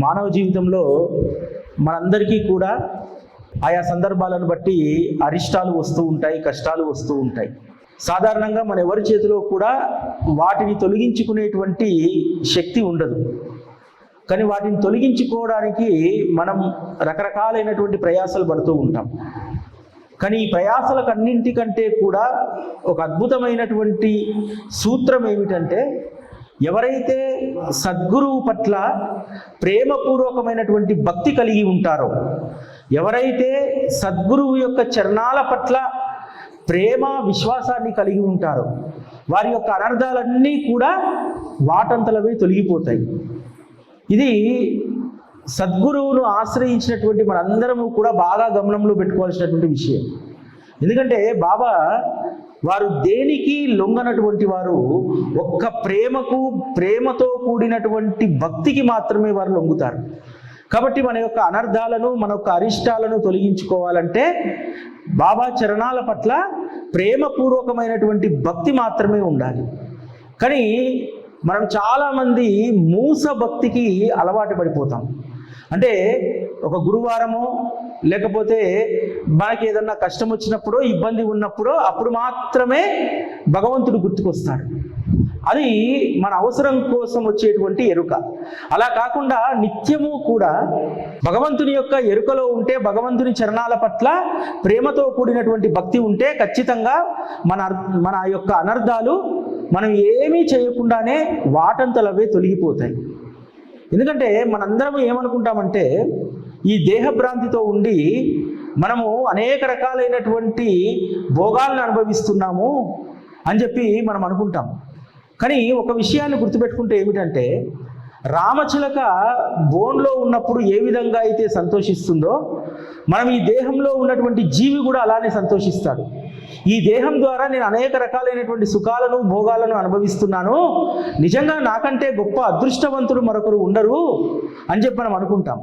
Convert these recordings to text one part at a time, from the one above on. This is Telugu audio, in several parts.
మానవ జీవితంలో మనందరికీ కూడా ఆయా సందర్భాలను బట్టి అరిష్టాలు వస్తూ ఉంటాయి, కష్టాలు వస్తూ ఉంటాయి. సాధారణంగా మన ఎవరి చేతిలో కూడా వాటిని తొలగించుకునేటువంటి శక్తి ఉండదు. కానీ వాటిని తొలగించుకోవడానికి మనం రకరకాలైనటువంటి ప్రయాసాలు పడుతూ ఉంటాం. కానీ ఈ ప్రయాసాలకు అన్నింటికంటే కూడా ఒక అద్భుతమైనటువంటి సూత్రం ఏమిటంటే, ఎవరైతే సద్గురువు పట్ల ప్రేమపూర్వకమైనటువంటి భక్తి కలిగి ఉంటారో, ఎవరైతే సద్గురువు యొక్క చరణాల పట్ల ప్రేమ విశ్వాసాన్ని కలిగి ఉంటారో, వారి యొక్క అనర్థాలన్నీ కూడా వాటంతలవే తొలగిపోతాయి. ఇది సద్గురువును ఆశ్రయించినటువంటి మనందరము కూడా బాగా గమనంలో పెట్టుకోవాల్సినటువంటి విషయం. ఎందుకంటే బాబా వారు దేనికి లొంగనటువంటి వారు, ఒక్క ప్రేమతో కూడినటువంటి భక్తికి మాత్రమే వారు లొంగుతారు. కాబట్టి మన యొక్క అనర్థాలను, మన యొక్క అరిష్టాలను తొలగించుకోవాలంటే బాబా చరణాల పట్ల ప్రేమపూర్వకమైనటువంటి భక్తి మాత్రమే ఉండాలి. కానీ మనం చాలామంది మూస భక్తికి అలవాటు పడిపోతాం. అంటే ఒక గురువారమో లేకపోతే మనకి ఏదన్నా కష్టం వచ్చినప్పుడో, ఇబ్బంది ఉన్నప్పుడో అప్పుడు మాత్రమే భగవంతుడు గుర్తుకొస్తాడు. అది మన అవసరం కోసం వచ్చేటువంటి ఎరుక. అలా కాకుండా నిత్యము కూడా భగవంతుని యొక్క ఎరుకలో ఉంటే, భగవంతుని చరణాల పట్ల ప్రేమతో కూడినటువంటి భక్తి ఉంటే ఖచ్చితంగా మన యొక్క అనర్థాలు మనం ఏమీ చేయకుండానే వాటంతలవే తొలగిపోతాయి. ఎందుకంటే మనందరం ఏమనుకుంటామంటే, ఈ దేహభ్రాంతితో ఉండి మనము అనేక రకాలైనటువంటి భోగాలను అనుభవిస్తున్నాము అని చెప్పి మనం అనుకుంటాం. కానీ ఒక విషయాన్ని గుర్తుపెట్టుకుంటే ఏమిటంటే, రామచిలక బోన్లో ఉన్నప్పుడు ఏ విధంగా అయితే సంతోషిస్తుందో, మనం ఈ దేహంలో ఉన్నటువంటి జీవి కూడా అలానే సంతోషిస్తాడు. ఈ దేహం ద్వారా నేను అనేక రకాలైనటువంటి సుఖాలను, భోగాలను అనుభవిస్తున్నాను, నిజంగా నాకంటే గొప్ప అదృష్టవంతుడు మరొకరు ఉండరు అని చెప్పి మనం అనుకుంటాం.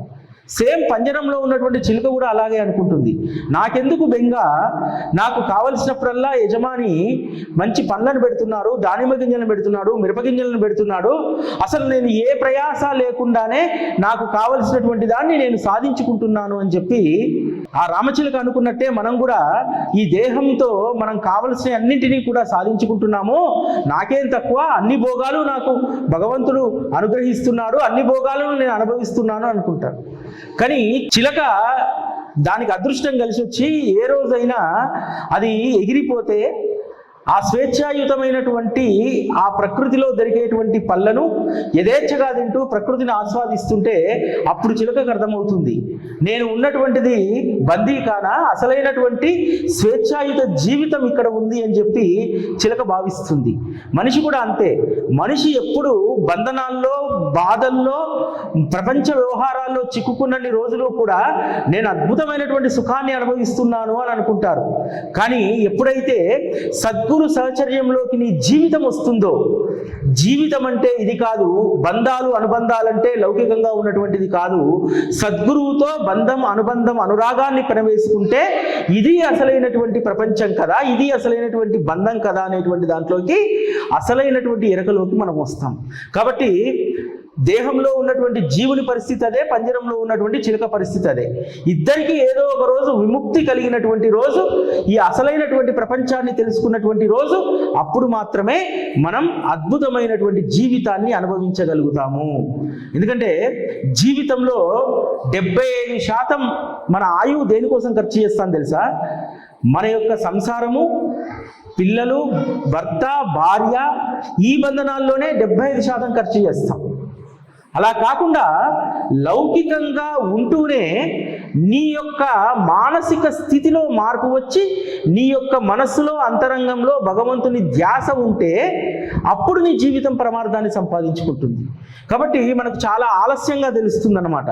సేమ్ పంజరంలో ఉన్నటువంటి చిలుక కూడా అలాగే అనుకుంటుంది. నాకెందుకు బెంగ, నాకు కావలసినప్పుడల్లా యజమాని మంచి పండ్లను పెడుతున్నారు, దానిమ్మ గింజలను పెడుతున్నాడు, మిరపగింజలను పెడుతున్నాడు, అసలు నేను ఏ ప్రయాస లేకుండానే నాకు కావలసినటువంటి దాన్ని నేను సాధించుకుంటున్నాను అని చెప్పి ఆ రామచిలుక అనుకున్నట్టే మనం కూడా ఈ దేహంతో మనం కావలసిన అన్నింటినీ కూడా సాధించుకుంటున్నాము, నాకేం తక్కువ, అన్ని భోగాలు నాకు భగవంతుడు అనుగ్రహిస్తున్నాడు, అన్ని భోగాలను నేను అనుభవిస్తున్నాను అనుకుంటాను. కానీ చిలక దానికి అదృష్టం కలిసి వచ్చి ఏ రోజైనా అది ఎగిరిపోతే ఆ స్వేచ్ఛాయుతమైనటువంటి ఆ ప్రకృతిలో దొరికేటువంటి పళ్ళను యథేచ్ఛగా తింటూ ప్రకృతిని ఆస్వాదిస్తుంటే అప్పుడు చిలుకకు అర్థమవుతుంది, నేను ఉన్నటువంటిది బందీ కానా, అసలైనటువంటి స్వేచ్ఛాయుత జీవితం ఇక్కడ ఉంది అని చెప్పి చిలక భావిస్తుంది. మనిషి కూడా అంతే. మనిషి ఎప్పుడు బంధనాల్లో, బాధల్లో, ప్రపంచ వ్యవహారాల్లో చిక్కుకున్నన్ని రోజులు కూడా నేను అద్భుతమైనటువంటి సుఖాన్ని అనుభవిస్తున్నాను అని అనుకుంటారు. కానీ ఎప్పుడైతే సద్గురు సహచర్యంలోకి నీ జీవితం వస్తుందో, జీవితం అంటే ఇది కాదు, బంధాలు అనుబంధాలంటే లౌకికంగా ఉన్నటువంటిది కాదు, సద్గురువుతో బంధం, అనుబంధం, అనురాగాన్ని పెనవేసుకుంటే ఇది అసలైనటువంటి ప్రపంచం కదా, ఇది అసలైనటువంటి బంధం కదా అనేటువంటి దాంట్లోకి, అసలైనటువంటి ఎరకలోకి మనం వస్తాం. కాబట్టి దేహంలో ఉన్నటువంటి జీవుని పరిస్థితి అదే, పంజరంలో ఉన్నటువంటి చిలుక పరిస్థితి అదే. ఇద్దరికీ ఏదో ఒక రోజు విముక్తి కలిగినటువంటి రోజు, ఈ అసలైనటువంటి ప్రపంచాన్ని తెలుసుకున్నటువంటి రోజు, అప్పుడు మాత్రమే మనం అద్భుతమైనటువంటి జీవితాన్ని అనుభవించగలుగుతాము. ఎందుకంటే జీవితంలో 75% మన ఆయువు దేనికోసం ఖర్చు చేస్తాం తెలుసా? మన యొక్క సంసారము, పిల్లలు, భర్త, భార్య, ఈ బంధనాల్లోనే 75% ఖర్చు చేస్తాం. అలా కాకుండా లౌకికంగా ఉంటూనే నీ యొక్క మానసిక స్థితిలో మార్పు వచ్చి నీ యొక్క మనస్సులో, అంతరంగంలో భగవంతుని ధ్యాస ఉంటే అప్పుడు నీ జీవితం పరమార్థాన్ని సంపాదించుకుంటుంది. కాబట్టి మనకు చాలా ఆలస్యంగా తెలుస్తుంది అన్నమాట.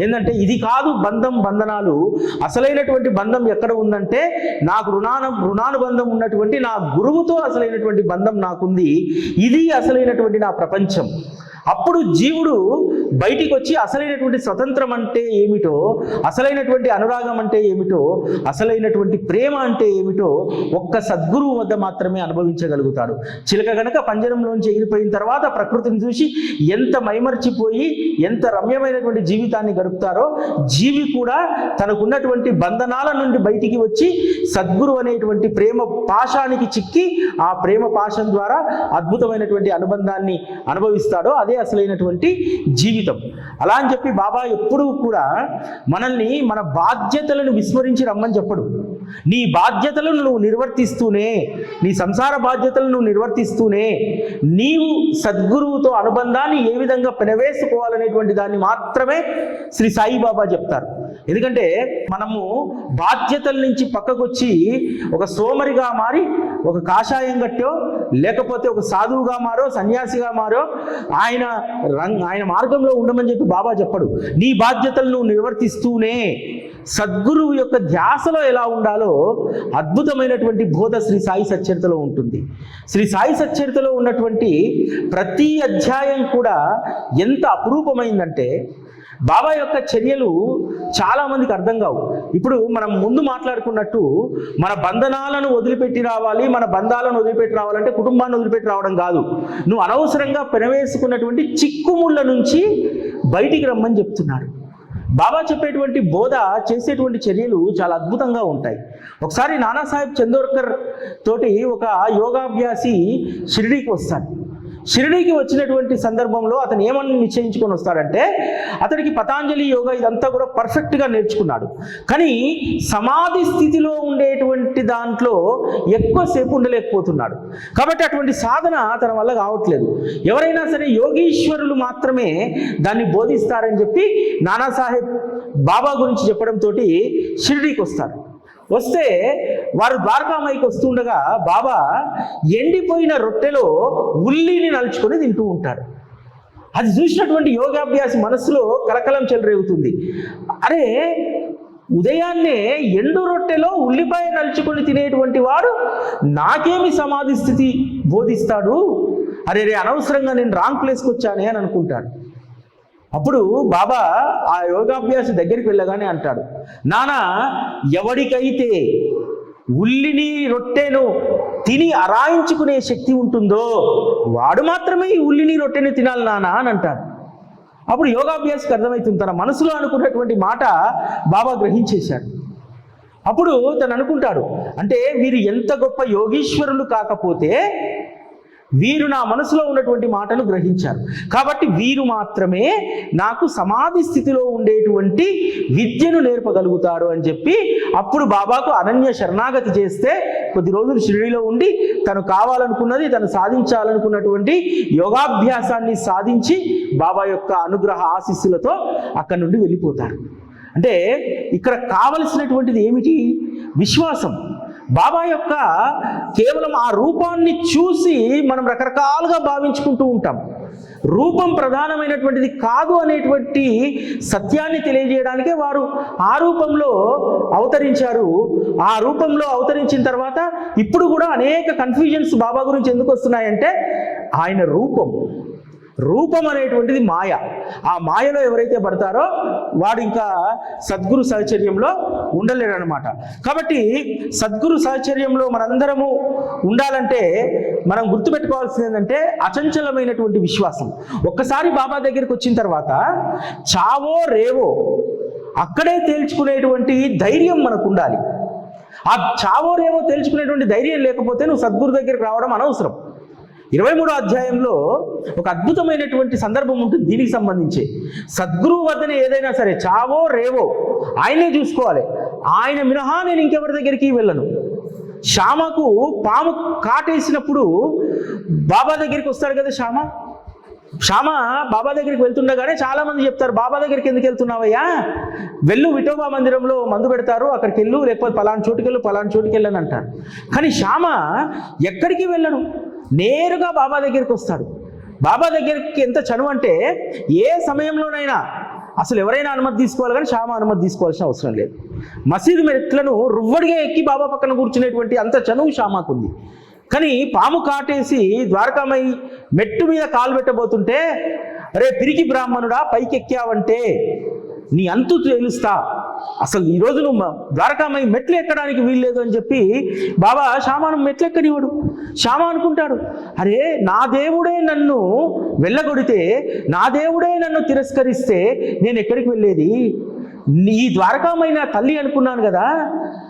ఏంటంటే ఇది కాదు బంధం, బంధనాలు. అసలైనటువంటి బంధం ఎక్కడ ఉందంటే, నాకు రుణానుబంధం ఉన్నటువంటి నా గురువుతో అసలైనటువంటి బంధం నాకుంది. ఇది అసలైనటువంటి నా ప్రపంచం. అప్పుడు జీవుడు బయటికి వచ్చి అసలైనటువంటి స్వతంత్రం అంటే ఏమిటో, అసలైనటువంటి అనురాగం అంటే ఏమిటో, అసలైనటువంటి ప్రేమ అంటే ఏమిటో ఒక్క సద్గురువు వద్ద మాత్రమే అనుభవించగలుగుతాడు. చిలక గనక పంజరంలోంచి ఎగిరిపోయిన తర్వాత ప్రకృతిని చూసి ఎంత మైమర్చిపోయి ఎంత రమ్యమైనటువంటి జీవితాన్ని గడుపుతారో, జీవి కూడా తనకున్నటువంటి బంధనాల నుండి బయటికి వచ్చి సద్గురు అనేటువంటి ప్రేమ పాశానికి చిక్కి ఆ ప్రేమ పాశం ద్వారా అద్భుతమైనటువంటి అనుబంధాన్ని అనుభవిస్తాడో అదే అసలైనటువంటి జీవితం. అలా అని చెప్పి బాబా ఎప్పుడూ కూడా మనల్ని మన బాధ్యతలను విస్మరించి రమ్మని చెప్పడు. నీ బాధ్యతలను నువ్వు నిర్వర్తిస్తూనే, నీ సంసార బాధ్యతలను నువ్వు నిర్వర్తిస్తూనే నీవు సద్గురువుతో అనుబంధాన్ని ఏ విధంగా పెనవేసుకోవాలనేటువంటి దాన్ని మాత్రమే శ్రీ సాయిబాబా చెప్తారు. ఎందుకంటే మనము బాధ్యతల నుంచి పక్కకొచ్చి ఒక సోమరిగా మారి ఒక కాషాయం గట్టో లేకపోతే ఒక సాధువుగా మారో సన్యాసిగా మారో ఆయన మార్గంలో ఉండమని చెప్పి బాబా చెప్పడు. నీ బాధ్యతలను నువ్వు నిర్వర్తిస్తూనే సద్గురువు యొక్క ధ్యాసలో ఎలా ఉండాలో అద్భుతమైనటువంటి బోధ శ్రీ సాయి సచ్చరితలో ఉంటుంది. శ్రీ సాయి సచ్చరితలో ఉన్నటువంటి ప్రతి అధ్యాయం కూడా ఎంత అపురూపమైందంటే బాబా యొక్క చర్యలు చాలామందికి అర్థం కావు. ఇప్పుడు మనం ముందు మాట్లాడుకున్నట్టు మన బంధనాలను వదిలిపెట్టి రావాలి, మన బంధాలను వదిలిపెట్టి రావాలంటే కుటుంబాన్ని వదిలిపెట్టి రావడం కాదు. నువ్వు అనవసరంగా పెనవేసుకున్నటువంటి చిక్కుముళ్ళ నుంచి బయటికి రమ్మని చెప్తున్నాడు. బాబా చెప్పేటువంటి బోధ, చేసేటువంటి చర్యలు చాలా అద్భుతంగా ఉంటాయి. ఒకసారి నానాసాహెబ్ చందోర్కర్ తోటి ఒక యోగాభ్యాసి షిరిడీకి వస్తాడు. షిరిడీకి వచ్చినటువంటి సందర్భంలో అతను ఏమని నిశ్చయించుకొని వస్తాడంటే అతనికి పతాంజలి యోగా ఇదంతా కూడా పర్ఫెక్ట్గా నేర్చుకున్నాడు. కానీ సమాధి స్థితిలో ఉండేటువంటి దాంట్లో ఎక్కువసేపు ఉండలేకపోతున్నాడు. కాబట్టి అటువంటి సాధన తన వల్ల కావట్లేదు. ఎవరైనా సరే యోగీశ్వరులు మాత్రమే దాన్ని బోధిస్తారని చెప్పి నానాసాహెబ్ బాబా గురించి చెప్పడంతో షిరిడీకి వస్తారు. వస్తే వారు ద్వారకామాయికి వస్తుండగా బాబా ఎండిపోయిన రొట్టెలో ఉల్లిని నలుచుకొని తింటూ ఉంటాడు. అది చూసినటువంటి యోగాభ్యాసి మనస్సులో కలకలం చెలరేగుతుంది. అరే, ఉదయాన్నే ఎండు రొట్టెలో ఉల్లిపాయ నలుచుకొని తినేటువంటి వాడు నాకేమి సమాధి స్థితి బోధిస్తాడు, అరే అనవసరంగా నేను రాంగ్ ప్లేస్కి వచ్చానే అని అనుకుంటాడు. అప్పుడు బాబా ఆ యోగాభ్యాసి దగ్గరికి వెళ్ళగానే అంటాడు, నానా, ఎవడికైతే ఉల్లిని రొట్టెను తిని అరాయించుకునే శక్తి ఉంటుందో వాడు మాత్రమే ఈ ఉల్లిని రొట్టెని తినాలి నానా అని అంటాడు. అప్పుడు యోగాభ్యాసికి అర్థమవుతుంది, తన మనసులో అనుకున్నటువంటి మాట బాబా గ్రహించేశాడు. అప్పుడు తను అనుకుంటాడు, అంటే వీరు ఎంత గొప్ప యోగీశ్వరులు కాకపోతే వీరు నా మనసులో ఉన్నటువంటి మాటను గ్రహించారు, కాబట్టి వీరు మాత్రమే నాకు సమాధి స్థితిలో ఉండేటువంటి విద్యను నేర్పగలుగుతారు అని చెప్పి అప్పుడు బాబాకు అనన్య శరణాగతి చేస్తే కొద్ది రోజులు షిరిడీలో ఉండి తను కావాలనుకున్నది, తను సాధించాలనుకున్నటువంటి యోగాభ్యాసాన్ని సాధించి బాబా యొక్క అనుగ్రహ ఆశీస్సులతో అక్కడి నుండి వెళ్ళిపోతారు. అంటే ఇక్కడ కావలసినటువంటిది ఏమిటి? విశ్వాసం. బాబా యొక్క కేవలం ఆ రూపాన్ని చూసి మనం రకరకాలుగా భావించుకుంటూ ఉంటాం. రూపం ప్రధానమైనటువంటిది కాదు అనేటువంటి సత్యాన్ని తెలియజేయడానికే వారు ఆ రూపంలో అవతరించారు. ఆ రూపంలో అవతరించిన తర్వాత ఇప్పుడు కూడా అనేక కన్ఫ్యూజన్స్ బాబా గురించి ఎందుకు వస్తున్నాయంటే ఆయన రూపం అనేటువంటిది మాయ. ఆ మాయలో ఎవరైతే పడతారో వాడు ఇంకా సద్గురు సహచర్యంలో ఉండలేరన్నమాట. కాబట్టి సద్గురు సహచర్యంలో మనందరము ఉండాలంటే మనం గుర్తుపెట్టుకోవాల్సింది ఏంటంటే అచంచలమైనటువంటి విశ్వాసం. ఒక్కసారి బాబా దగ్గరికి వచ్చిన తర్వాత చావో రేవో అక్కడే తేల్చుకునేటువంటి ధైర్యం మనకు ఉండాలి. ఆ చావో రేవో తేల్చుకునేటువంటి ధైర్యం లేకపోతే నువ్వు సద్గురు దగ్గరికి రావడం అనవసరం. 23వ అధ్యాయంలో ఒక అద్భుతమైనటువంటి సందర్భం ఉంటుంది దీనికి సంబంధించి. సద్గురువు వద్దనే ఏదైనా సరే చావో రేవో ఆయనే చూసుకోవాలి. ఆయన మినహా నేను ఇంకెవరి దగ్గరికి వెళ్ళను. శ్యామకు పాము కాటేసినప్పుడు బాబా దగ్గరికి వస్తాడు కదా శ్యామ బాబా దగ్గరికి వెళ్తుండగానే చాలా మంది చెప్తారు, బాబా దగ్గరికి ఎందుకు వెళ్తున్నావయ్యా, వెళ్ళు విఠోబా మందిరంలో మందు పెడతారు అక్కడికి వెళ్ళు, లేకపోతే పలానా చోటుకి వెళ్ళని అంటారు. కానీ శ్యామ ఎక్కడికి వెళ్ళడు, నేరుగా బాబా దగ్గరికి వస్తాడు. బాబా దగ్గరికి ఎంత చనువు అంటే ఏ సమయంలోనైనా అసలు ఎవరైనా అనుమతి తీసుకోవాలి కానీ శ్యామ అనుమతి తీసుకోవాల్సిన అవసరం లేదు. మసీదు మెట్లను రువ్వడిగా ఎక్కి బాబా పక్కన కూర్చునేటువంటి అంత చనువు శ్యామకుంది. కానీ పాము కాటేసి ద్వారకామై మెట్టు మీద కాలు పెట్టబోతుంటే అరే పిరికి బ్రాహ్మణుడా, పైకెక్కావంటే నీ అంతు తెలుస్తా, అసలు ఈరోజు నువ్వు ద్వారకామయ్య మెట్లు ఎక్కడానికి వీల్లేదు అని చెప్పి బాబా శ్యామాను మెట్లు ఎక్కనివాడు. శ్యామ అనుకుంటాడు, అరే నా దేవుడే నన్ను వెళ్ళగొడితే, నా దేవుడే నన్ను తిరస్కరిస్తే నేను ఎక్కడికి వెళ్ళేది? ఈ ద్వారకామైన తల్లి అనుకున్నాను కదా,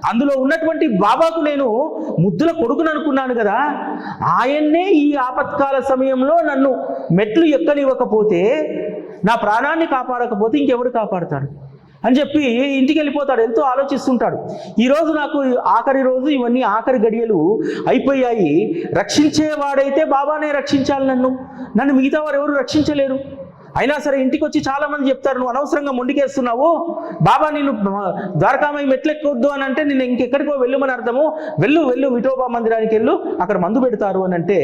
అందులో ఉన్నటువంటి బాబాకు నేను ముద్దుల కొడుకును అనుకున్నాను కదా, ఆయన్నే ఈ ఆపత్కాల సమయంలో నన్ను మెట్లు ఎక్కనివ్వకపోతే, నా ప్రాణాన్ని కాపాడకపోతే ఇంకెవడు కాపాడుతాడు అని చెప్పి ఇంటికి వెళ్ళిపోతాడు. ఎంతో ఆలోచిస్తుంటాడు. ఈరోజు నాకు ఆఖరి రోజు, ఇవన్నీ ఆఖరి గడియలు అయిపోయాయి. రక్షించేవాడైతే బాబానే రక్షించాలి, నన్ను మిగతా వారు ఎవరు రక్షించలేరు. అయినా సరే ఇంటికి వచ్చి చాలా మంది చెప్తారు, నువ్వు అనవసరంగా మొండికేస్తున్నావు, బాబా నిన్ను ద్వారకామయ్య మెట్లెక్కొద్దు అని అంటే నిన్ను ఇంకెక్కడికో వెళ్ళమని అర్థము, వెళ్ళు విఠోబా మందిరానికి వెళ్ళు, అక్కడ మందు పెడతారు అని అంటే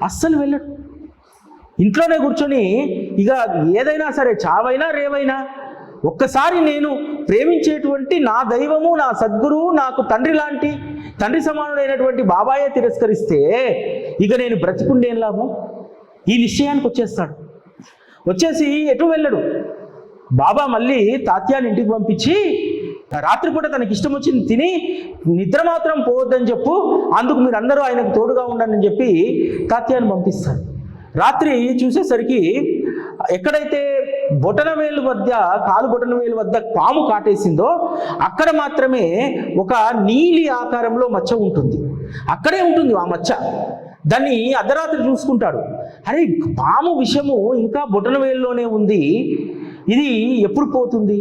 అస్సలు వెళ్ళడు. ఇంట్లోనే కూర్చొని ఇక ఏదైనా సరే, చావైనా రేవైనా, ఒక్కసారి నేను ప్రేమించేటువంటి నా దైవము, నా సద్గురువు, నాకు తండ్రి లాంటి, తండ్రి సమానుడైనటువంటి బాబాయే తిరస్కరిస్తే ఇక నేను బ్రతికుండేం లాభం? ఈ నిశ్చయానికి వచ్చేస్తాడు. వచ్చేసి ఎటు వెళ్ళడు. బాబా మళ్ళీ తాత్యాన్ని ఇంటికి పంపించి, రాత్రిపూట తనకి ఇష్టం వచ్చింది తిని నిద్ర మాత్రం పోవద్దని చెప్పు, అందుకు మీరు అందరూ ఆయనకు తోడుగా ఉండండి అని చెప్పి తాత్యాన్ని పంపిస్తారు. రాత్రి చూసేసరికి ఎక్కడైతే బొటనవేలు వద్ద, కాలు బొటనవేలు వద్ద పాము కాటేసిందో అక్కడ మాత్రమే ఒక నీలి ఆకారంలో మచ్చ ఉంటుంది. అక్కడే ఉంటుంది ఆ మచ్చ. దాన్ని అర్ధరాత్రి చూసుకుంటాడు. అరే పాము విషము ఇంకా బొటనవేలులోనే ఉంది, ఇది ఎప్పుడు పోతుంది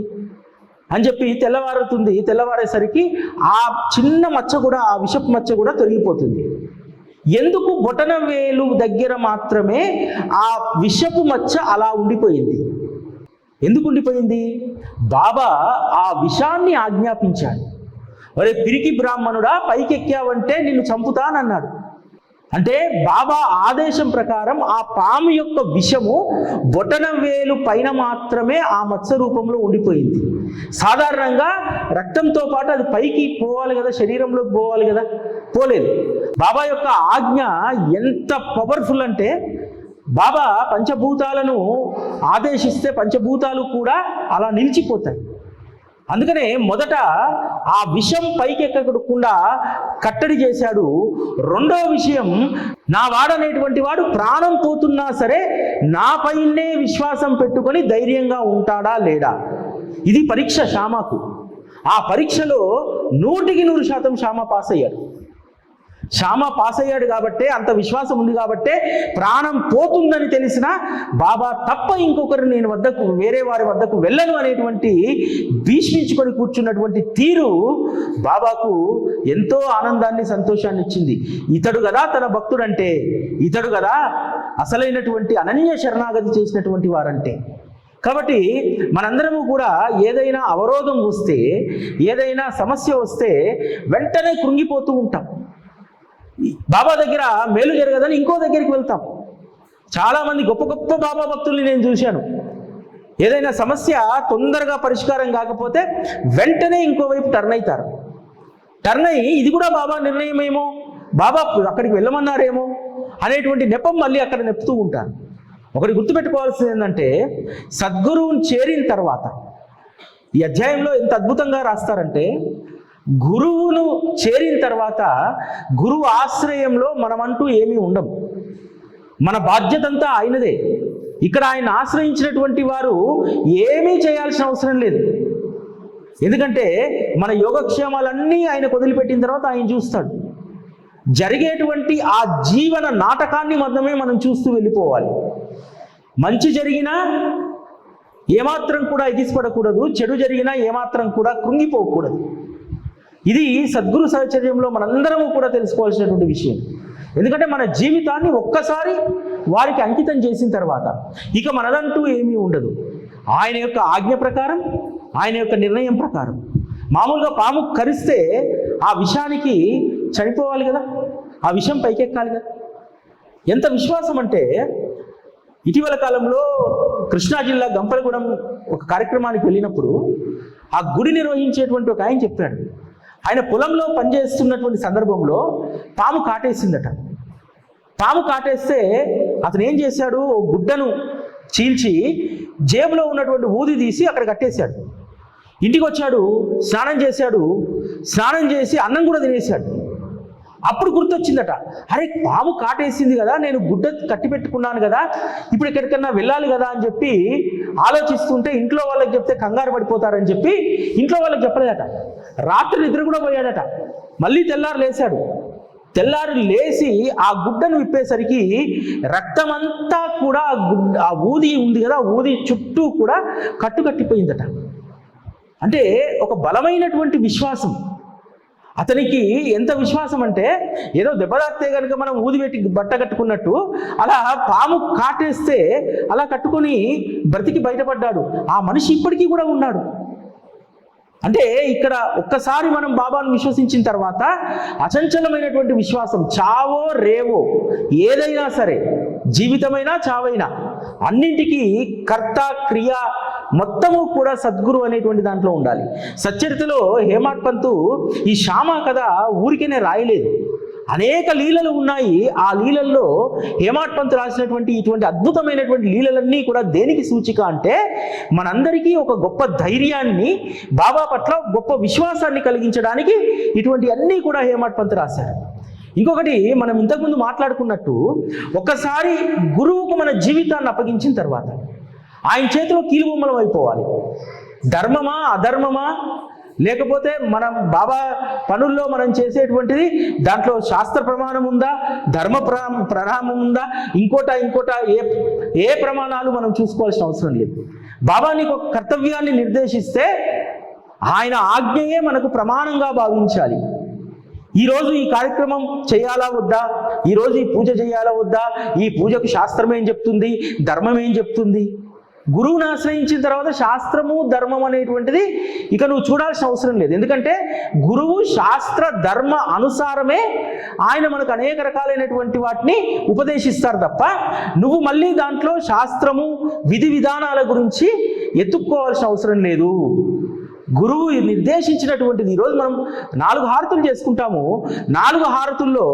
అని చెప్పి తెల్లవారుతుంది. తెల్లవారేసరికి ఆ చిన్న మచ్చ కూడా, ఆ విషపు మచ్చ కూడా తొలగిపోతుంది. ఎందుకు బొటనవేలు దగ్గర మాత్రమే ఆ విషపు మచ్చ అలా ఉండిపోయింది? ఎందుకు ఉండిపోయింది? బాబా ఆ విషాన్ని ఆజ్ఞాపించాడు. ఒరే పిరికి బ్రాహ్మణుడా, పైకెక్కావంటే నిన్ను చంపుతానన్నాడు. అంటే బాబా ఆదేశం ప్రకారం ఆ పాము యొక్క విషము బొటనవేలు పైన మాత్రమే ఆ మత్స రూపంలో ఉండిపోయింది. సాధారణంగా రక్తంతో పాటు అది పైకి పోవాలి కదా, శరీరంలోకి పోవాలి కదా, పోలేదు. బాబా యొక్క ఆజ్ఞ ఎంత పవర్ఫుల్ అంటే, బాబా పంచభూతాలను ఆదేశిస్తే పంచభూతాలు కూడా అలా నిలిచిపోతాయి. అందుకనే మొదట ఆ విషం పైకెక్కకుండా కట్టడి చేశాడు. రెండో విషయం, నా వాడనేటువంటి వాడు ప్రాణం పోతున్నా సరే నా పైనే విశ్వాసం పెట్టుకొని ధైర్యంగా ఉంటాడా లేడా, ఇది పరీక్ష శ్యామకు. ఆ పరీక్షలో 100% శ్యామ పాస్ అయ్యాడు. శ్యామ పాస్ అయ్యాడు కాబట్టే, అంత విశ్వాసం ఉంది కాబట్టే, ప్రాణం పోతుందని తెలిసిన బాబా తప్ప ఇంకొకరు నేను వద్దకు, వేరే వారి వద్దకు వెళ్ళను అనేటువంటి భీష్మించుకొని కూర్చున్నటువంటి తీరు బాబాకు ఎంతో ఆనందాన్ని, సంతోషాన్ని ఇచ్చింది. ఇతడు కదా తన భక్తుడంటే, ఇతడు కదా అసలైనటువంటి అనన్య శరణాగతి చేసినటువంటి వారంటే. కాబట్టి మనందరము కూడా ఏదైనా అవరోధం వస్తే, ఏదైనా సమస్య వస్తే వెంటనే కృంగిపోతూ ఉంటాం. బాబా దగ్గర మేలు జరగదని ఇంకో దగ్గరికి వెళ్తాం. చాలామంది గొప్ప గొప్ప బాబా భక్తుల్ని నేను చూశాను. ఏదైనా సమస్య తొందరగా పరిష్కారం కాకపోతే వెంటనే ఇంకోవైపు టర్న్ అవుతారు. టర్న్ అయ్యి ఇది కూడా బాబా నిర్ణయమేమో, బాబా అక్కడికి వెళ్ళమన్నారేమో అనేటువంటి నెపం మళ్ళీ అక్కడ నెప్పుతూ ఉంటారు. ఒకటి గుర్తుపెట్టుకోవాల్సింది ఏంటంటే, సద్గురువుని చేరిన తర్వాత, ఈ అధ్యాయంలో ఎంత అద్భుతంగా రాస్తారంటే, గురువును చేరిన తర్వాత గురువు ఆశ్రయంలో మనమంటూ ఏమీ ఉండం. మన బాధ్యత అంతా ఆయనదే. ఇక్కడ ఆయన ఆశ్రయించినటువంటి వారు ఏమీ చేయాల్సిన అవసరం లేదు. ఎందుకంటే మన యోగక్షేమాలన్నీ ఆయన వదిలిపెట్టిన తర్వాత ఆయన చూస్తాడు. జరిగేటువంటి ఆ జీవన నాటకాన్ని మాత్రమే మనం చూస్తూ వెళ్ళిపోవాలి. మంచి జరిగినా ఏమాత్రం కూడా ఎగిసిపడకూడదు, చెడు జరిగినా ఏమాత్రం కూడా కృంగిపోకూడదు. ఇది సద్గురు సహచర్యంలో మనందరము కూడా తెలుసుకోవాల్సినటువంటి విషయం. ఎందుకంటే మన జీవితాన్ని ఒక్కసారి వారికి అంకితం చేసిన తర్వాత ఇక మనదంటూ ఏమీ ఉండదు. ఆయన యొక్క ఆజ్ఞ ప్రకారం, ఆయన యొక్క నిర్ణయం ప్రకారం. మామూలుగా పాము కరిస్తే ఆ విషానికి చనిపోవాలి కదా, ఆ విషం పైకెక్కాలి కదా. ఎంత విశ్వాసం అంటే, ఇటీవల కాలంలో కృష్ణా జిల్లా గంపలగూడెం ఒక కార్యక్రమానికి వెళ్ళినప్పుడు ఆ గుడి నిర్వహించేటువంటి ఒక ఆయన చెప్పాడు, ఆయన పొలంలో పనిచేస్తున్నటువంటి సందర్భంలో పాము కాటేసిందట. పాము కాటేస్తే అతను ఏం చేశాడు, ఓ గుడ్డను చీల్చి జేబులో ఉన్నటువంటి ఊది తీసి అక్కడ కట్టేశాడు. ఇంటికి వచ్చాడు, స్నానం చేశాడు, స్నానం చేసి అన్నం కూడా తినేశాడు. అప్పుడు గుర్తొచ్చిందట, అరే పాము కాటేసింది కదా, నేను గుడ్డ కట్టి పెట్టుకున్నాను కదా, ఇప్పుడు ఎక్కడికన్నా వెళ్ళాలి కదా అని చెప్పి ఆలోచిస్తుంటే ఇంట్లో వాళ్ళకి చెప్తే కంగారు పడిపోతారని చెప్పి ఇంట్లో వాళ్ళకి చెప్పలేదట. రాత్రి నిద్ర కూడా పోయాడట. మళ్ళీ తెల్లారు లేచాడు. తెల్లారు లేచి ఆ గుడ్డను విప్పేసరికి రక్తమంతా కూడా ఆ ఊది ఉంది కదా, ఊది చుట్టూ కూడా కట్టిపోయిందట. అంటే ఒక బలమైనటువంటి విశ్వాసం. అతనికి ఎంత విశ్వాసం అంటే, ఏదో దెబ్బతాకితే కనుక మనం ఊది పెట్టి బట్ట కట్టుకున్నట్టు అలా పాము కాటేస్తే అలా కట్టుకొని బ్రతికి బయటపడ్డాడు. ఆ మనిషి ఇప్పటికీ కూడా ఉన్నాడు. అంటే ఇక్కడ ఒక్కసారి మనం బాబాను విశ్వసించిన తర్వాత అచంచలమైనటువంటి విశ్వాసం, చావో రేవో ఏదైనా సరే, జీవితమైనా చావైనా అన్నింటికీ కర్త క్రియ మొత్తము కూడా సద్గురు అనేటువంటి దాంట్లో ఉండాలి. సచ్చరితలో హేమాడ్ పంతు ఈ శ్యామ కథ ఊరికేనే రాయలేదు, అనేక లీలలు ఉన్నాయి. ఆ లీలల్లో హేమాడ్ పంతు రాసినటువంటి ఇటువంటి అద్భుతమైనటువంటి లీలలన్నీ కూడా దేనికి సూచిక అంటే, మనందరికీ ఒక గొప్ప ధైర్యాన్ని, బాబా పట్ల గొప్ప విశ్వాసాన్ని కలిగించడానికి ఇటువంటి అన్నీ కూడా హేమాడ్ పంతు రాశారు. ఇంకొకటి, మనం ఇంతకుముందు మాట్లాడుకున్నట్టు, ఒకసారి గురువుకు మన జీవితాన్ని అప్పగించిన తర్వాత ఆయన చేతిలో కీలుబొమ్మలం అయిపోవాలి. ధర్మమా అధర్మమా, లేకపోతే మనం బాబా పనుల్లో మనం చేసేటువంటిది దాంట్లో శాస్త్ర ప్రమాణం ఉందా, ధర్మ ప్రమాణం ఉందా, ఇంకోట ఏ ప్రమాణాలు మనం చూసుకోవాల్సిన అవసరం లేదు. బాబా నీకు ఒక కర్తవ్యాన్ని నిర్దేశిస్తే ఆయన ఆజ్ఞయే మనకు ప్రమాణంగా భావించాలి. ఈరోజు ఈ కార్యక్రమం చేయాలా వద్దా, ఈరోజు ఈ పూజ చేయాలా వద్దా, ఈ పూజకు శాస్త్రం ఏం చెప్తుంది, ధర్మం ఏం చెప్తుంది. గురువుని ఆశ్రయించిన తర్వాత శాస్త్రము ధర్మం అనేటువంటిది ఇక నువ్వు చూడాల్సిన అవసరం లేదు. ఎందుకంటే గురువు శాస్త్ర ధర్మ అనుసారమే ఆయన మనకు అనేక రకాలైనటువంటి వాటిని ఉపదేశిస్తారు తప్ప నువ్వు మళ్ళీ దాంట్లో శాస్త్రము విధి విధానాల గురించి ఎత్తుక్కోవాల్సిన అవసరం లేదు. గురువు నిర్దేశించినటువంటిది. ఈరోజు మనం 4 హారతులు చేసుకుంటాము. 4 హారతుల్లో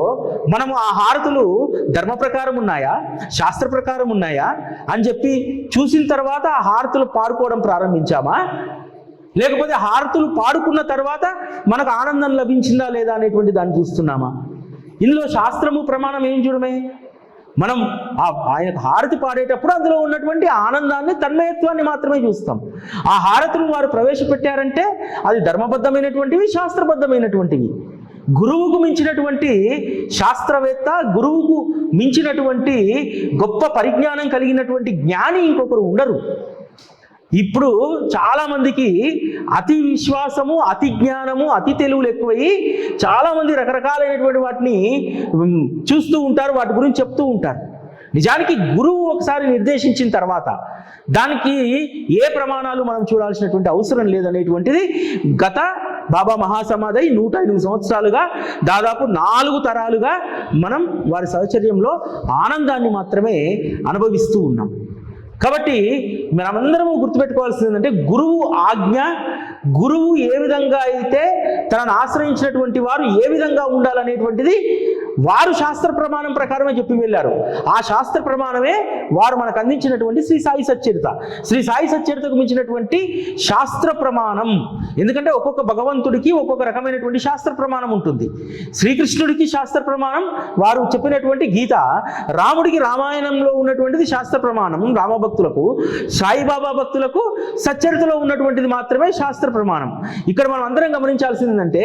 మనము ఆ హారతులు ధర్మ ప్రకారం ఉన్నాయా, శాస్త్ర ప్రకారం ఉన్నాయా అని చెప్పి చూసిన తర్వాత ఆ హారతులు పాడుకోవడం ప్రారంభించామా, లేకపోతే హారతులు పాడుకున్న తర్వాత మనకు ఆనందం లభించిందా లేదా అనేటువంటి దాన్ని చూస్తున్నామా? ఇందులో శాస్త్రము ప్రమాణం ఏం చూడమే, మనం ఆయనకు హారతి పాడేటప్పుడు అందులో ఉన్నటువంటి ఆనందాన్ని, తన్మయత్వాన్ని మాత్రమే చూస్తాం. ఆ హారతులు వారు ప్రవేశపెట్టారంటే అది ధర్మబద్ధమైనటువంటివి, శాస్త్రబద్ధమైనటువంటివి. గురువుకు మించినటువంటి శాస్త్రవేత్త, గురువుకు మించినటువంటి గొప్ప పరిజ్ఞానం కలిగినటువంటి జ్ఞాని ఇంకొకరు ఉండరు. ఇప్పుడు చాలామందికి అతి విశ్వాసము, అతి జ్ఞానము, అతి తెలివులు ఎక్కువయ్యి చాలామంది రకరకాలైనటువంటి వాటిని చూస్తూ ఉంటారు, వాటి గురించి చెప్తూ ఉంటారు. నిజానికి గురువు ఒకసారి నిర్దేశించిన తర్వాత దానికి ఏ ప్రమాణాలు మనం చూడాల్సినటువంటి అవసరం లేదనేటువంటిది గత బాబా మహాసమాధి 108 సంవత్సరాలుగా దాదాపు 4 తరాలుగా మనం వారి సహచర్యంలో ఆనందాన్ని మాత్రమే అనుభవిస్తూ ఉన్నాం. కాబట్టి మనమందరము గుర్తుపెట్టుకోవాల్సింది ఏంటంటే, గురువు ఆజ్ఞ, గురువు ఏ విధంగా అయితే తనను ఆశ్రయించినటువంటి వారు ఏ విధంగా ఉండాలనేటువంటిది వారు శాస్త్ర ప్రమాణం ప్రకారమే చెప్పి వెళ్ళారు. ఆ శాస్త్ర ప్రమాణమే వారు మనకు అందించినటువంటి శ్రీ సాయి సచ్చరిత. శ్రీ సాయి సచ్చరితకు మించినటువంటి శాస్త్ర ప్రమాణం, ఎందుకంటే ఒక్కొక్క భగవంతుడికి ఒక్కొక్క రకమైనటువంటి శాస్త్ర ప్రమాణం ఉంటుంది. శ్రీకృష్ణుడికి శాస్త్ర ప్రమాణం వారు చెప్పినటువంటి గీత, రాముడికి రామాయణంలో ఉన్నటువంటిది శాస్త్ర ప్రమాణం రామభక్తులకు, సాయిబాబా భక్తులకు సచ్చరితలో ఉన్నటువంటిది మాత్రమే శాస్త్ర ప్రమాణం. ఇక్కడ మనం అందరం గమనించాల్సింది ఏంటంటే,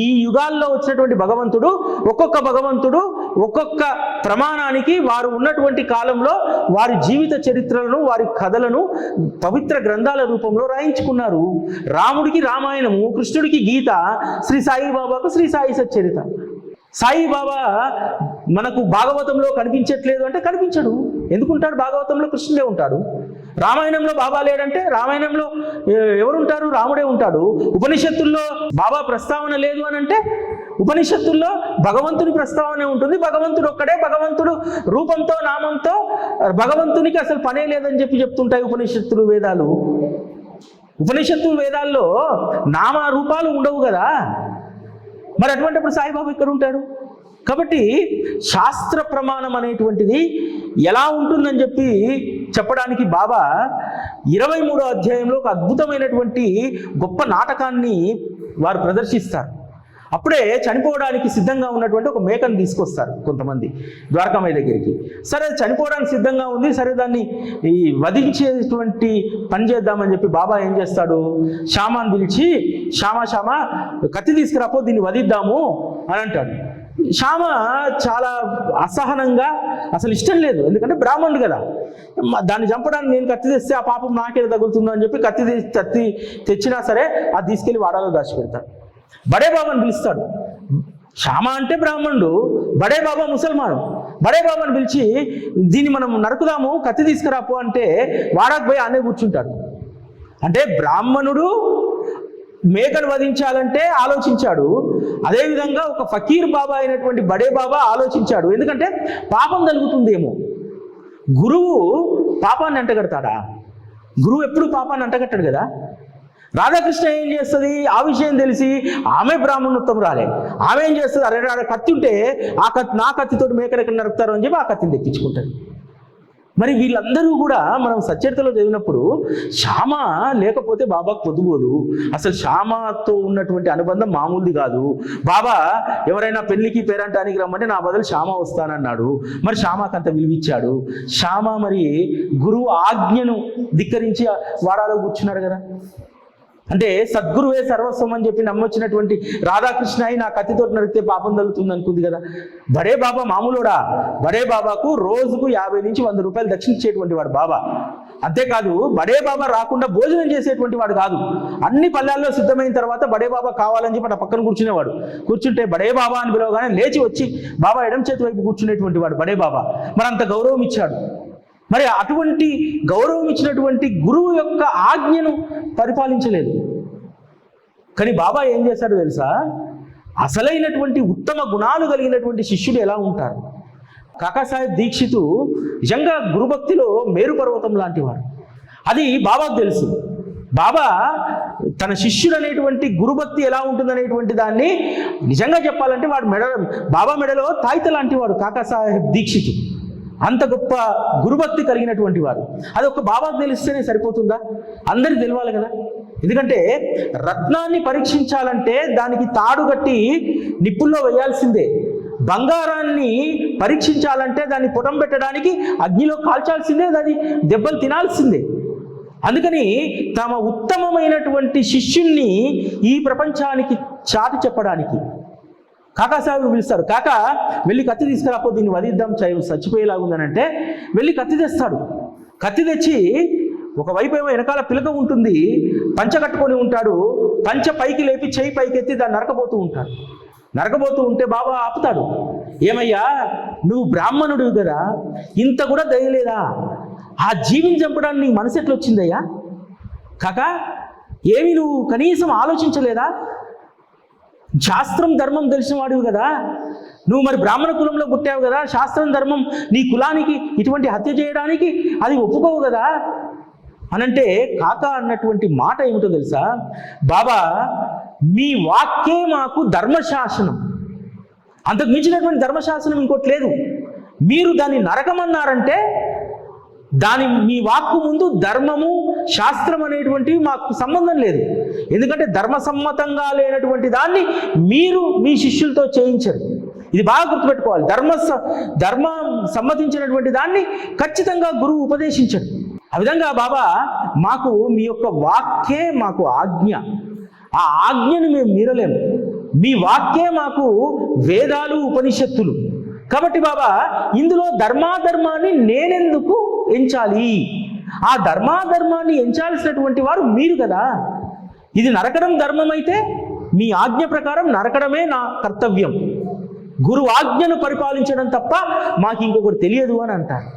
ఈ యుగాల్లో వచ్చినటువంటి భగవంతుడు, ఒక్కొక్క భగవంతుడు ఒక్కొక్క ప్రమాణానికి వారు ఉన్నటువంటి కాలంలో వారి జీవిత చరిత్రలను, వారి కథలను పవిత్ర గ్రంథాల రూపంలో రాయించుకున్నారు. రాముడికి రామాయణము, కృష్ణుడికి గీత, శ్రీ సాయిబాబాకు శ్రీ సాయి సచ్చరిత. సాయిబాబా మనకు భాగవతంలో కనిపించట్లేదు అంటే కనిపించడు. ఎందుకుంటాడు? భాగవతంలో కృష్ణుడే ఉంటాడు. రామాయణంలో బాబా లేడంటే రామాయణంలో ఎవరుంటారు? రాముడే ఉంటాడు. ఉపనిషత్తుల్లో బాబా ప్రస్తావన లేదు అని అంటే ఉపనిషత్తుల్లో భగవంతుని ప్రస్తావన ఉంటుంది. భగవంతుడు ఒక్కడే, భగవంతుడు రూపంతో నామంతో, భగవంతునికి అసలు పనే లేదని చెప్పి చెప్తుంటాయి ఉపనిషత్తులు, వేదాలు. ఉపనిషత్తులు వేదాల్లో నామ రూపాలు ఉండవు కదా. మరి అటువంటిప్పుడు సాయిబాబా ఇక్కడ ఉంటాడు. కాబట్టి శాస్త్ర ప్రమాణం అనేటువంటిది ఎలా ఉంటుందని చెప్పడానికి బాబా 23వ అధ్యాయంలో ఒక అద్భుతమైనటువంటి గొప్ప నాటకాన్ని వారు ప్రదర్శిస్తారు. అప్పుడే చనిపోవడానికి సిద్ధంగా ఉన్నటువంటి ఒక మేకను తీసుకొస్తారు కొంతమంది ద్వారకామయ్య దగ్గరికి. సరే, చనిపోవడానికి సిద్ధంగా ఉంది, సరే దాన్ని వధించేటువంటి పని చేద్దామని చెప్పి బాబా ఏం చేస్తాడు, శ్యామాని పిలిచి, శ్యామా కత్తి తీసుకురాపో, దీన్ని వధిద్దాము అని అంటాడు. శ్యామ చాలా అసహనంగా, అసలు ఇష్టం లేదు, ఎందుకంటే బ్రాహ్మణుడు కదా, దాన్ని చంపడానికి నేను కత్తి తెస్తే ఆ పాపం నాకే తగులుతుందో అని చెప్పి కత్తి తెచ్చినా సరే అది తీసుకెళ్లి వాడాలో దాచిపెడతాడు. బడే బాబాని పిలుస్తాడు. శ్యామ అంటే బ్రాహ్మణుడు, బడే బాబా ముసల్మాను. బడే బాబాని పిలిచి దీన్ని మనం నరుకుదాము, కత్తి తీసుకురాపో అంటే వాడకు పోయి అనే కూర్చుంటాడు. అంటే బ్రాహ్మణుడు మేకను వధించాలంటే ఆలోచించాడు, అదేవిధంగా ఒక ఫకీర్ బాబా అయినటువంటి బడే బాబా ఆలోచించాడు. ఎందుకంటే పాపం కలుగుతుందేమో. గురువు పాపాన్ని అంటగడతాడా? గురువు ఎప్పుడు పాపాన్ని అంటగట్టాడు కదా. రాధాకృష్ణ ఏం చేస్తుంది, ఆ విషయం తెలిసి ఆమె బ్రాహ్మణోత్తం రాలే, ఆమె ఏం చేస్తుంది, అరే కత్తి ఉంటే నా కత్తితోటి మేకలు ఎక్కడ నరుకుతారు అని చెప్పి ఆ కత్తిని తెప్పించుకుంటారు. మరి వీళ్ళందరూ కూడా మనం సచ్చరితలో చదివినప్పుడు శ్యామ లేకపోతే బాబాకు పొద్దుపోదు, అసలు శ్యామతో ఉన్నటువంటి అనుబంధం మామూలుది కాదు. బాబా ఎవరైనా పెళ్లికి పేరంటానికి రమ్మంటే నా బదులు శ్యామ వస్తానన్నాడు. మరి శ్యామకు అంత విలువిచ్చాడు. శ్యామ మరి గురువు ఆజ్ఞను ధిక్కరించి వాడాలో కూర్చున్నాడు కదా. అంటే సద్గురువే సర్వస్వం అని చెప్పి నమ్మొచ్చినటువంటి రాధాకృష్ణ అయి నా కత్తితో నరికితే పాపం తగ్గుతుంది అనుకుంది కదా. బడే బాబా మామూలుడా? బడే బాబాకు రోజుకు 50 నుంచి 100 రూపాయలు దక్షించేటువంటి వాడు బాబా. అంతేకాదు బడే బాబా రాకుండా భోజనం చేసేటువంటి వాడు కాదు. అన్ని పల్లెల్లో సిద్ధమైన తర్వాత బడే బాబా కావాలని చెప్పి నా పక్కన కూర్చునేవాడు. కూర్చుంటే బడే బాబా అని పిలవగానే లేచి వచ్చి బాబా ఎడం చేతి వైపు కూర్చునేటువంటి వాడు బడే బాబా. మరి అంత గౌరవం ఇచ్చాడు. మరి అటువంటి గౌరవం ఇచ్చినటువంటి గురువు యొక్క ఆజ్ఞను పరిపాలించలేదు. కానీ బాబా ఏం చేశాడో తెలుసా? అసలైనటువంటి ఉత్తమ గుణాలు కలిగినటువంటి శిష్యుడు ఎలా ఉంటారు? కాకాసాహెబ్ దీక్షితు నిజంగా గురుభక్తిలో మేరు పర్వతం లాంటి వాడు. అది బాబాకు తెలుసు. బాబా తన శిష్యుడు అనేటువంటి గురుభక్తి ఎలా ఉంటుందనేటువంటి దాన్ని నిజంగా చెప్పాలంటే బాబా మెడలో తాయిత లాంటి వాడు కాకాసాహెబ్ దీక్షితు. అంత గొప్ప గురుభక్తి కలిగినటువంటి వారు. అది ఒక బాబాకు తెలిస్తేనే సరిపోతుందా? అందరికి తెలియాలి కదా. ఎందుకంటే రత్నాన్ని పరీక్షించాలంటే దానికి తాడు కట్టి నిప్పుల్లో వేయాల్సిందే. బంగారాన్ని పరీక్షించాలంటే దాన్ని పుటం పెట్టడానికి అగ్నిలో కాల్చాల్సిందే, దాని దెబ్బలు తినాల్సిందే. అందుకని తమ ఉత్తమమైనటువంటి శిష్యుణ్ణి ఈ ప్రపంచానికి చాటి చెప్పడానికి కాకాసాహెబ్ పిలుస్తాడు. కాకా వెళ్ళి కత్తి తీసుకురాపో, దీన్ని వధిద్దాం, చచ్చిపోయేలాగుందని అంటే వెళ్ళి కత్తి తెస్తాడు. కత్తి తెచ్చి ఒకవైపు ఏమో వెనకాల పిలక ఉంటుంది, పంచ కట్టుకొని ఉంటాడు. పంచ పైకి లేపి చేయి పైకి ఎత్తి దాన్ని నరకబోతూ ఉంటాడు. నరకబోతూ ఉంటే బాబా ఆపుతాడు. ఏమయ్యా, నువ్వు బ్రాహ్మణుడు కదా, ఇంత కూడా దయలేదా? ఆ జీవిని చంపడానికి నీ మనసు ఎట్లా వచ్చిందయ్యా? కాకా ఏమి నువ్వు కనీసం ఆలోచించలేదా? శాస్త్రం ధర్మం తెలిసిన వాడివి కదా, నువ్వు మరి బ్రాహ్మణ కులంలో పుట్టావు కదా, శాస్త్రం ధర్మం నీ కులానికి ఇటువంటి హత్య చేయడానికి అది ఒప్పుకోవు కదా అనంటే కాకా అన్నటువంటి మాట ఏమిటో తెలుసా? బాబా, మీ వాక్యే మాకు ధర్మశాసనం, అంతకు మించినటువంటి ధర్మశాసనం ఇంకోటి లేదు. మీరు దాన్ని నరకమన్నారంటే మీ వాక్కు ముందు ధర్మము శాస్త్రం అనేటువంటివి మాకు సంబంధం లేదు. ఎందుకంటే ధర్మసమ్మతంగా లేనటువంటి దాన్ని మీరు మీ శిష్యులతో చేయించరు. ఇది బాగా గుర్తుపెట్టుకోవాలి. ధర్మ సమ్మతించినటువంటి దాన్ని ఖచ్చితంగా గురువు ఉపదేశించడు. ఆ విధంగా బాబా మాకు మీ యొక్క వాక్యే మాకు ఆజ్ఞ, ఆ ఆజ్ఞను మేము మీరలేము. మీ వాక్యే మాకు వేదాలు ఉపనిషత్తులు. కాబట్టి బాబా ఇందులో ధర్మాధర్మాన్ని నేనెందుకు ఎంచాలి? ఆ ధర్మాధర్మాన్ని ఎంచాల్సినటువంటి వారు మీరు కదా. ఇది నరకడం ధర్మం అయితే మీ ఆజ్ఞ ప్రకారం నరకడమే నా కర్తవ్యం. గురువు ఆజ్ఞను పరిపాలించడం తప్ప మాకు ఇంకొకటి తెలియదు అని అంటారు.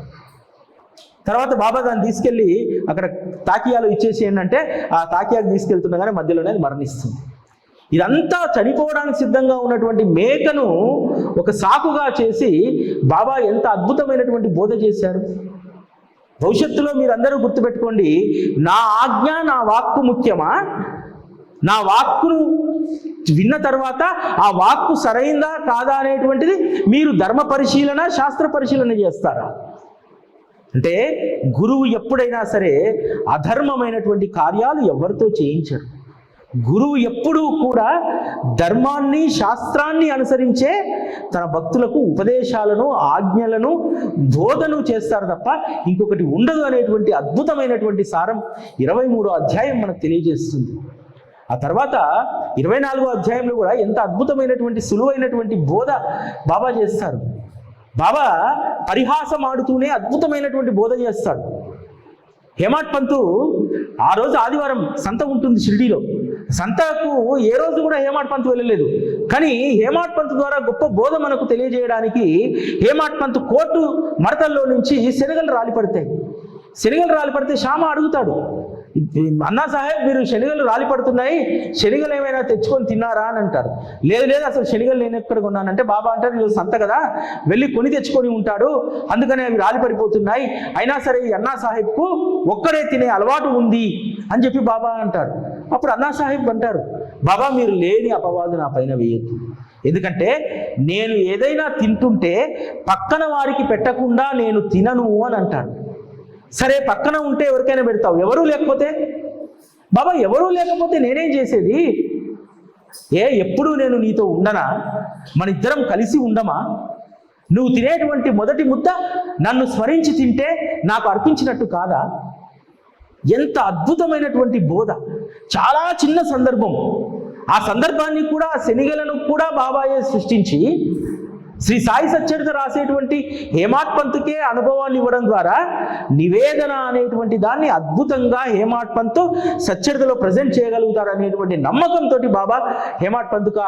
తర్వాత బాబా దాన్ని తీసుకెళ్ళి అక్కడ తాకియాలో ఇచ్చేసి ఏంటంటే ఆ తాకియాకు తీసుకెళ్తుండగానే మధ్యలోనే అది మరణిస్తుంది. ఇదంతా చనిపోవడానికి సిద్ధంగా ఉన్నటువంటి మేకను ఒక సాకుగా చేసి బాబా ఎంత అద్భుతమైనటువంటి బోధ చేశారు. భవిష్యత్తులో మీరందరూ గుర్తుపెట్టుకోండి, నా ఆజ్ఞ నా వాక్కు ముఖ్యమా, నా వాక్కును విన్న తర్వాత ఆ వాక్కు సరైందా కాదా అనేటువంటిది మీరు ధర్మ పరిశీలన, శాస్త్ర పరిశీలన చేస్తారా? అంటే గురువు ఎప్పుడైనా సరే అధర్మమైనటువంటి కార్యాలు ఎవరితో చేయించరు. గురువు ఎప్పుడూ కూడా ధర్మాన్ని, శాస్త్రాన్ని అనుసరించే తన భక్తులకు ఉపదేశాలను, ఆజ్ఞలను, బోధను చేస్తారు తప్ప ఇంకొకటి ఉండదు అనేటువంటి అద్భుతమైనటువంటి సారం 23వ అధ్యాయం మనకు తెలియజేస్తుంది. ఆ తర్వాత 24వ అధ్యాయంలో కూడా ఎంత అద్భుతమైనటువంటి సులువైనటువంటి బోధ బాబా చేస్తారు. బాబా పరిహాసం ఆడుతూనే అద్భుతమైనటువంటి బోధ చేస్తాడు. హేమాడ్ పంతు ఆ రోజు ఆదివారం సంత ఉంటుంది షిరిడీలో. సంతకు ఏ రోజు కూడా హేమాడ్ పంతు వెళ్ళలేదు. కానీ హేమాడ్ పంతు ద్వారా గొప్ప బోధ మనకు తెలియజేయడానికి హేమాడ్ పంతు కోర్టు మడతల్లో నుంచి శనగలు రాలిపడతాయి. శనగలు రాలిపడితే శ్యామ అడుగుతాడు, అన్నా సాహెబ్ మీరు శనగలు రాలిపడుతున్నాయి, శనగలు ఏమైనా తెచ్చుకొని తిన్నారా అని అంటారు. లేదు అసలు శనగలు నేను ఎక్కడ కొన్నానంటే బాబా అంటారు, ఈరోజు సంత కదా వెళ్ళి కొని తెచ్చుకొని ఉంటాడు, అందుకనే అవి రాలిపడిపోతున్నాయి. అయినా సరే ఈ అన్నా సాహెబ్కు ఒక్కడే తినే అలవాటు ఉంది అని చెప్పి బాబా అంటారు. అప్పుడు అన్నా సాహెబ్ అంటారు, బాబా మీరు లేని అపవాదు నా పైన వేయద్దు, ఎందుకంటే నేను ఏదైనా తింటుంటే పక్కన వారికి పెట్టకుండా నేను తినను అని అంటాడు. సరే పక్కన ఉంటే ఎవరికైనా పెడతావు, ఎవరూ లేకపోతే? బాబా ఎవరూ లేకపోతే నేనేం చేసేది? ఎప్పుడు నేను నీతో ఉండనా? మన ఇద్దరం కలిసి ఉండమా? నువ్వు తినేటువంటి మొదటి ముద్ద నన్ను స్మరించి తింటే నాకు అర్పించినట్టు కాదా? ఎంత అద్భుతమైనటువంటి బోధ! చాలా చిన్న సందర్భం. ఆ సందర్భాన్ని కూడా, శనిగలను కూడా బాబాయే సృష్టించి శ్రీ సాయి సచ్చరిత రాసేటువంటి హేమాడ్ పంతుకే అనుభవాన్ని ఇవ్వడం ద్వారా నివేదన అనేటువంటి దాన్ని అద్భుతంగా హేమాడ్ పంతు సచ్చరితలో ప్రజెంట్ చేయగలుగుతారు అనేటువంటి నమ్మకంతో బాబా హేమాడ్ పంతుకు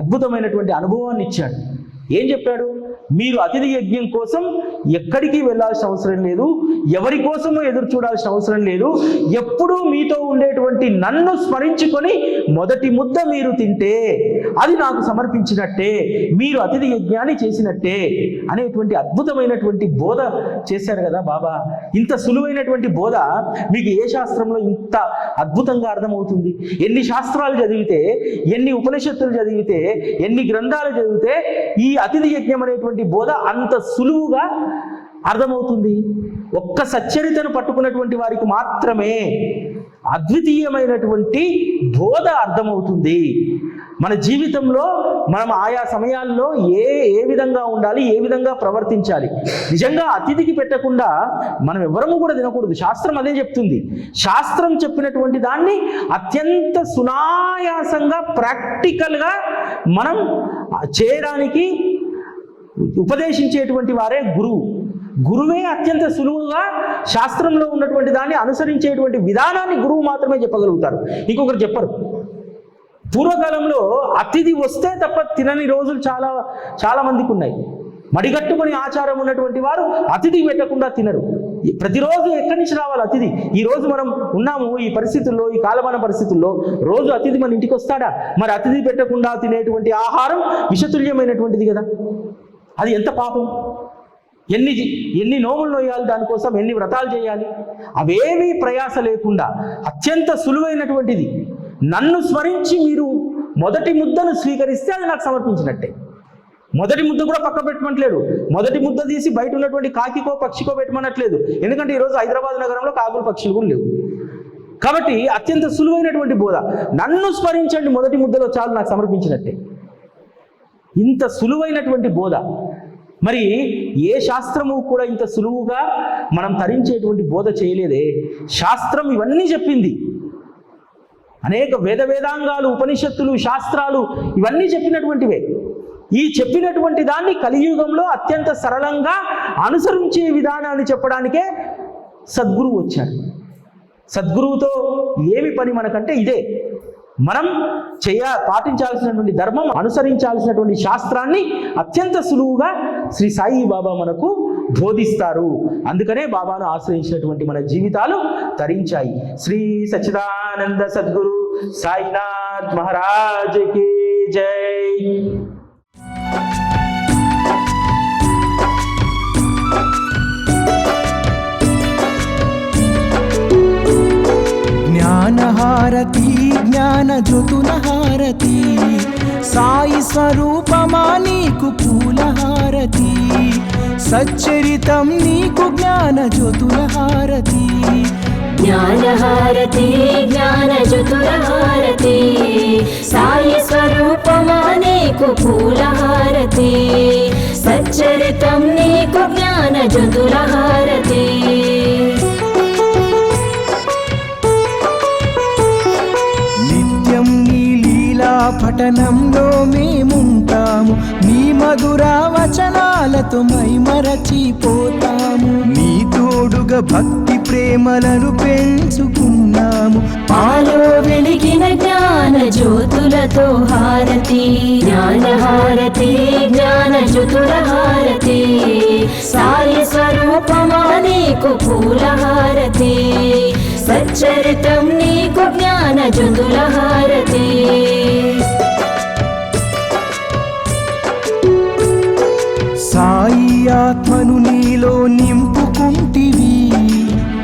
అద్భుతమైనటువంటి అనుభవాన్ని ఇచ్చాడు. ఏం చెప్పాడు? మీరు అతిథి యజ్ఞం కోసం ఎక్కడికి వెళ్ళాల్సిన అవసరం లేదు, ఎవరి కోసము ఎదురు చూడాల్సిన అవసరం లేదు. ఎప్పుడూ మీతో ఉండేటువంటి నన్ను స్మరించుకొని మొదటి ముద్ద మీరు తింటే అది నాకు సమర్పించినట్టే, మీరు అతిథి యజ్ఞాన్ని చేసినట్టే అనేటువంటి అద్భుతమైనటువంటి బోధ చేశారు కదా బాబా. ఇంత సులువైనటువంటి బోధ మీకు ఏ శాస్త్రంలో ఇంత అద్భుతంగా అర్థమవుతుంది? ఎన్ని శాస్త్రాలు చదివితే, ఎన్ని ఉపనిషత్తులు చదివితే, ఎన్ని గ్రంథాలు చదివితే ఈ అతిథి యజ్ఞం అనేటువంటి బోధ అంత సులువుగా అర్థమవుతుంది? ఒక్క సచ్చరితను పట్టుకున్నటువంటి వారికి మాత్రమే అద్వితీయమైనటువంటి బోధ అర్థమవుతుంది. మన జీవితంలో మనం ఆయా సమయాల్లో ఏ విధంగా ఉండాలి, ఏ విధంగా ప్రవర్తించాలి. నిజంగా అతిథికి పెట్టకుండా మనం ఎవరము కూడా తినకూడదు. శాస్త్రం అదే చెప్తుంది. శాస్త్రం చెప్పినటువంటి దాన్ని అత్యంత సునాయాసంగా, ప్రాక్టికల్గా మనం చేయడానికి ఉపదేశించేటువంటి వారే గురువు. గురువే అత్యంత సులువుగా శాస్త్రంలో ఉన్నటువంటి దాన్ని అనుసరించేటువంటి విధానాన్ని గురువు మాత్రమే చెప్పగలుగుతారు, ఇంకొకరు చెప్పరు. పూర్వకాలంలో అతిథి వస్తే తప్ప తినని రోజులు చాలా మందికి ఉన్నాయి. మడిగట్టుకొని ఆచారం ఉన్నటువంటి వారు అతిథికి పెట్టకుండా తినరు. ప్రతిరోజు ఎక్కడి నుంచి రావాలి అతిథి? ఈ రోజు మనం ఉన్నాము ఈ పరిస్థితుల్లో, ఈ కాలమాన పరిస్థితుల్లో రోజు అతిథి మన ఇంటికి వస్తాడా? మరి అతిథి పెట్టకుండా తినేటువంటి ఆహారం విషతుల్యమైనటువంటిది కదా. అది ఎంత పాపం! ఎన్ని నోములు నోయాలి, దానికోసం ఎన్ని వ్రతాలు చేయాలి. అవేమీ ప్రయాస లేకుండా అత్యంత సులువైనటువంటిది. నన్ను స్మరించి మీరు మొదటి ముద్దను స్వీకరిస్తే అది నాకు సమర్పించినట్టే. మొదటి ముద్ద కూడా పక్క పెట్టమనట్లేదు. మొదటి ముద్ద తీసి బయట ఉన్నటువంటి కాకికో పక్షికో పెట్టమనట్లేదు. ఎందుకంటే ఈరోజు హైదరాబాద్ నగరంలో కాకులు పక్షులు కూడా లేవు. కాబట్టి అత్యంత సులువైనటువంటి బోధ. నన్ను స్మరించండి మొదటి ముద్దలో చాలు నాకు సమర్పించినట్టే. ఇంత సులువైనటువంటి బోధ మరి ఏ శాస్త్రము కూడా ఇంత సులువుగా మనం తరించేటువంటి బోధ చేయలేదే. శాస్త్రం ఇవన్నీ చెప్పింది. అనేక వేదాంగాలు, ఉపనిషత్తులు, శాస్త్రాలు ఇవన్నీ చెప్పినటువంటివే. ఈ చెప్పినటువంటి దాన్ని కలియుగంలో అత్యంత సరళంగా అనుసరించే విధానాన్ని చెప్పడానికే సద్గురువు వచ్చాడు. సద్గురువుతో ఏమి పని మనకంటే ఇదే. మనం పాటించాల్సినటువంటి ధర్మం, అనుసరించాల్సినటువంటి శాస్త్రాన్ని అత్యంత సులువుగా శ్రీ సాయి బాబా మనకు బోధిస్తారు. అందుకనే బాబాను ఆశ్రయించినటువంటి మన జీవితాలు తరించాయి. శ్రీ సచ్చిదానంద సద్గురు సాయినాథ్ మహారాజ్ కి జై. జ్ఞాన హారతి జ్ఞాన జ్యోతుల హారతి సాయి స్వరూపమా నీకు పూల హారతి సచ్చరితం నీకు జ్ఞాన జ్యోతుల హారతి జ్ఞానహారతి జ్ఞానజ్యోతులహారతి సాయి స్వరూపమా నీకు పూలహారతి సచ్చరితం నీకు జ్ఞానజ్యోతులహారతి నిత్యం నీ లీలా పఠనంలో మేముంటాము నీ మధుర వచనాలతో మైమరచిపోతాము నీ తోడుగా భక్తి ప్రేమలను పెంచుకున్నాము పాలో వెలిగిన జ్ఞాన జ్యోతులతో హారతి జ్ఞానహారతి జ్ఞానజ్యోతులహారతి సాయి స్వరూపమా నీకు పూలహారతి సచ్చరితం నీకు జ్ఞానజ్యోతులహారతి సాయి ఆత్మను నీలో నింపుకుంటివి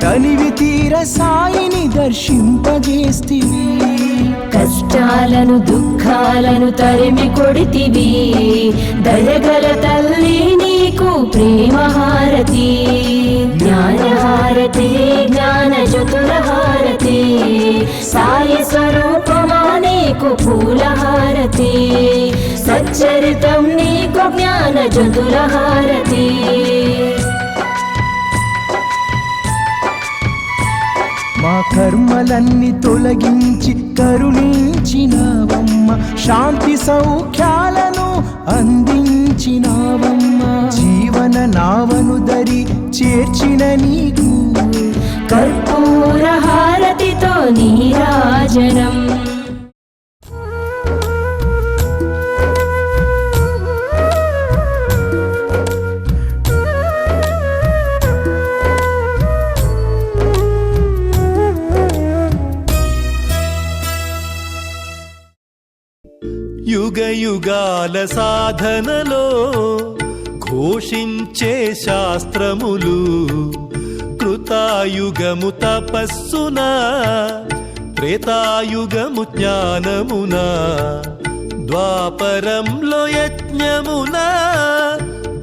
తనివి తీర సాయిని దర్శింపజేస్తివి కష్టాలను దుఃఖాలను తరిమి కొడితివి దయగల తల్లి నీకు ప్రేమహారతి జ్ఞానహారతి జ్ఞానజ్యోతులహారతి సాయి స్వరూపమా నీకు పూలహారతి సచ్చరితం నీకు జ్ఞానజ్యోతులహారతి మా కర్మలన్నీ తొలగించి కరుణించినావమ్మ శాంతి సౌఖ్యాలను అందించినావమ్మ జీవన నావను దరి చేర్చిన నీకు కర్పూర హారతితో నీరాజనం యుగ యుగాల సాధనలో ఘోషించే శాస్త్రములు కృతాయుగము తపస్సున త్రేతాయుగము జ్ఞానమున ద్వాపరంలో యజ్ఞమున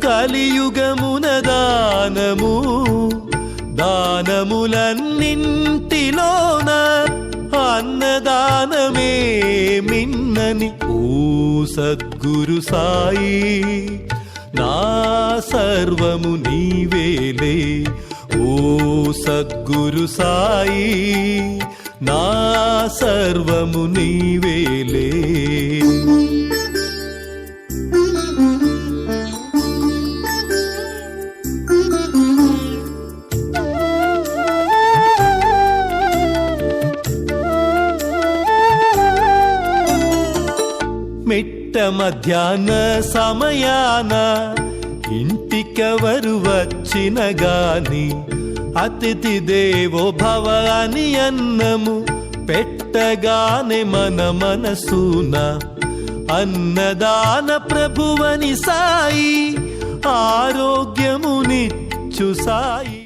కలియుగమున దానము దానములన్నింటిలోన అన్నదానమే మిన్నని ఓ సద్గురు సాయి నా సర్వము నీవేలే ఓ సద్గురు సాయి నా సర్వము నీవేలే మిట్ట మధ్యాహ్న సమయాన ఇంటికెవరు వచ్చిన గాని అతిథి దేవో భవ అని అన్నము పెట్టగానే మన మనసున అన్నదాన ప్రభువని సాయి ఆరోగ్యమునిచ్చు సాయి